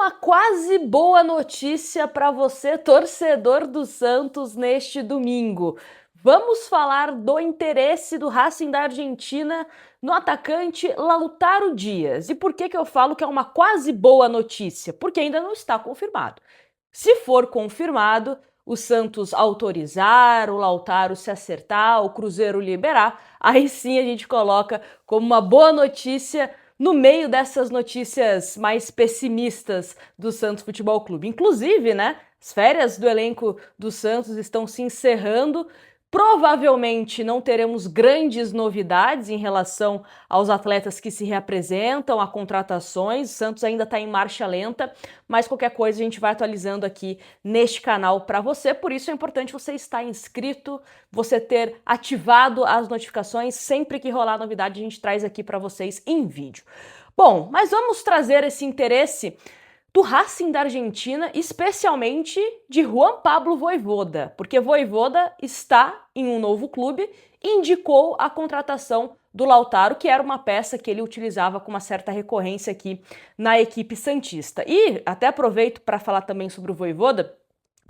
uma quase boa notícia para você, torcedor do Santos, neste domingo. Vamos falar do interesse do Racing da Argentina no atacante Lautaro Dias. E por que eu falo que é uma quase boa notícia? Porque ainda não está confirmado. Se for confirmado, o Santos autorizar, o Lautaro se acertar, o Cruzeiro liberar, aí sim a gente coloca como uma boa notícia no meio dessas notícias mais pessimistas do Santos Futebol Clube. Inclusive, né, as férias do elenco do Santos estão se encerrando. Provavelmente não teremos grandes novidades em relação aos atletas que se reapresentam, a contratações. O Santos ainda está em marcha lenta, mas qualquer coisa a gente vai atualizando aqui neste canal para você. Por isso é importante você estar inscrito, você ter ativado as notificações. Sempre que rolar novidade a gente traz aqui para vocês em vídeo. Bom, mas vamos trazer esse interesse do Racing da Argentina, especialmente de Juan Pablo Vojvoda, porque Vojvoda está em um novo clube e indicou a contratação do Lautaro, que era uma peça que ele utilizava com uma certa recorrência aqui na equipe santista. E até aproveito para falar também sobre o Vojvoda,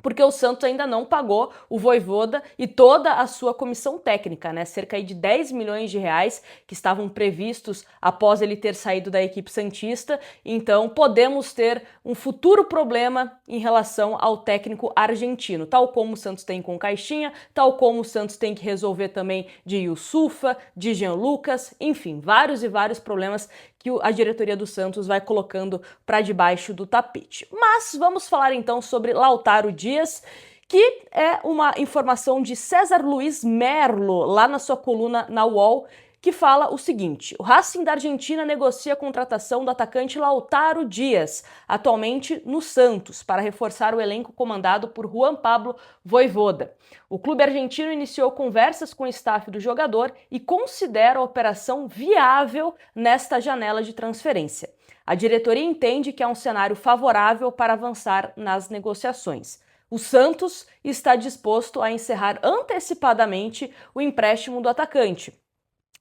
porque o Santos ainda não pagou o Vojvoda e toda a sua comissão técnica, né? Cerca de 10 milhões de reais que estavam previstos após ele ter saído da equipe santista. Então podemos ter um futuro problema em relação ao técnico argentino, tal como o Santos tem com o Caixinha, tal como o Santos tem que resolver também de Yusufa, de Jean Lucas, enfim, vários e vários problemas que a diretoria do Santos vai colocando para debaixo do tapete. Mas vamos falar então sobre Lautaro Dias, que é uma informação de César Luiz Merlo, lá na sua coluna na UOL, que fala o seguinte: o Racing da Argentina negocia a contratação do atacante Lautaro Dias, atualmente no Santos, para reforçar o elenco comandado por Juan Pablo Vojvoda. O clube argentino iniciou conversas com o staff do jogador e considera a operação viável nesta janela de transferência. A diretoria entende que é um cenário favorável para avançar nas negociações. O Santos está disposto a encerrar antecipadamente o empréstimo do atacante,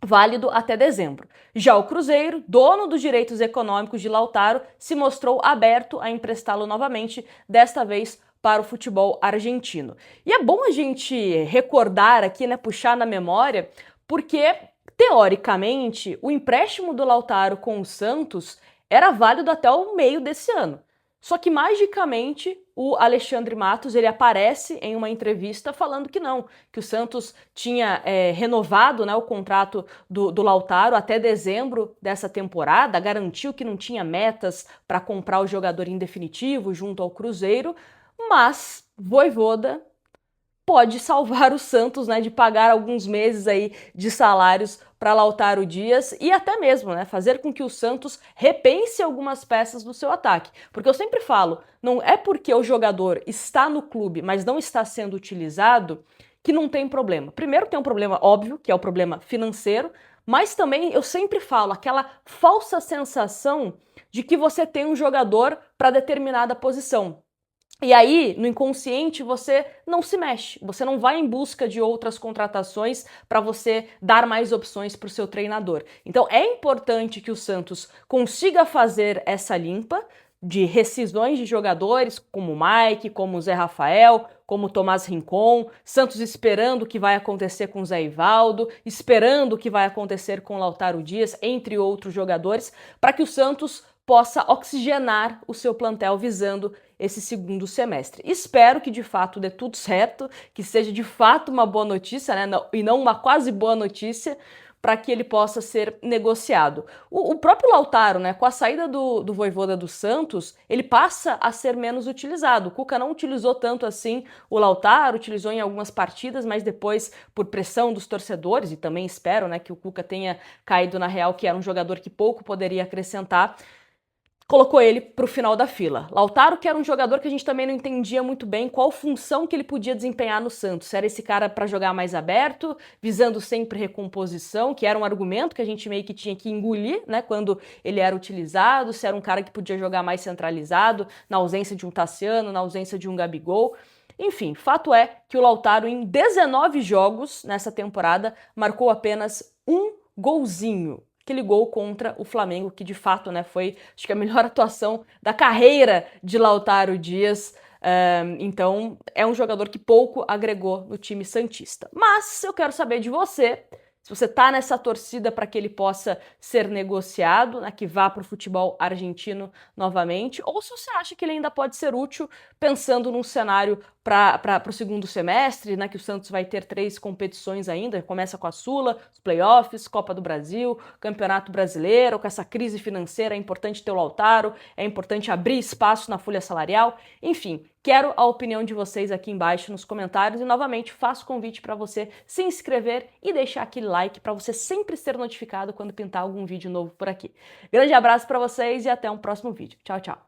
válido até dezembro. Já o Cruzeiro, dono dos direitos econômicos de Lautaro, se mostrou aberto a emprestá-lo novamente, desta vez para o futebol argentino. E é bom a gente recordar aqui, né, puxar na memória, porque, teoricamente, o empréstimo do Lautaro com o Santos era válido até o meio desse ano. Só que, magicamente, o Alexandre Matos ele aparece em uma entrevista falando que não, que o Santos tinha renovado, né, o contrato do Lautaro até dezembro dessa temporada, garantiu que não tinha metas para comprar o jogador em definitivo junto ao Cruzeiro, mas Vojvoda pode salvar o Santos, né, de pagar alguns meses aí de salários para Lautaro Dias e até mesmo, né, fazer com que o Santos repense algumas peças do seu ataque. Porque eu sempre falo, não é porque o jogador está no clube, mas não está sendo utilizado, que não tem problema. Primeiro tem um problema óbvio, que é o problema financeiro, mas também eu sempre falo aquela falsa sensação de que você tem um jogador para determinada posição. E aí, no inconsciente, você não se mexe, você não vai em busca de outras contratações para você dar mais opções para o seu treinador. Então é importante que o Santos consiga fazer essa limpa de rescisões de jogadores como o Mike, como o Zé Rafael, como o Tomás Rincon, Santos esperando o que vai acontecer com o Zé Ivaldo, esperando o que vai acontecer com o Lautaro Dias, entre outros jogadores, para que o Santos possa oxigenar o seu plantel visando esse segundo semestre. Espero que de fato dê tudo certo, que seja de fato uma boa notícia, né, e não uma quase boa notícia, para que ele possa ser negociado. O próprio Lautaro, né, com a saída do Vojvoda do Santos, ele passa a ser menos utilizado. O Cuca não utilizou tanto assim o Lautaro, utilizou em algumas partidas, mas depois, por pressão dos torcedores, e também espero, né, que o Cuca tenha caído na real, que era um jogador que pouco poderia acrescentar, colocou ele para o final da fila. Lautaro, que era um jogador que a gente também não entendia muito bem qual função que ele podia desempenhar no Santos. Se era esse cara para jogar mais aberto, visando sempre recomposição, que era um argumento que a gente meio que tinha que engolir, né, quando ele era utilizado, se era um cara que podia jogar mais centralizado, na ausência de um Tassiano, na ausência de um Gabigol. Enfim, fato é que o Lautaro, em 19 jogos nessa temporada, marcou apenas um golzinho. aquele gol contra o Flamengo, que de fato, né, foi, acho que a melhor atuação da carreira de Lautaro Dias. Então, é um jogador que pouco agregou no time santista. Mas eu quero saber de você, se você tá nessa torcida para que ele possa ser negociado, né, que vá para o futebol argentino novamente, ou se você acha que ele ainda pode ser útil pensando num cenário para o segundo semestre, né, que o Santos vai ter 3 competições ainda, começa com a Sula, os playoffs, Copa do Brasil, Campeonato Brasileiro, com essa crise financeira é importante ter o Lautaro, é importante abrir espaço na folha salarial, enfim, quero a opinião de vocês aqui embaixo nos comentários e novamente faço convite para você se inscrever e deixar aquele like para você sempre ser notificado quando pintar algum vídeo novo por aqui. Grande abraço para vocês e até um próximo vídeo. Tchau, tchau!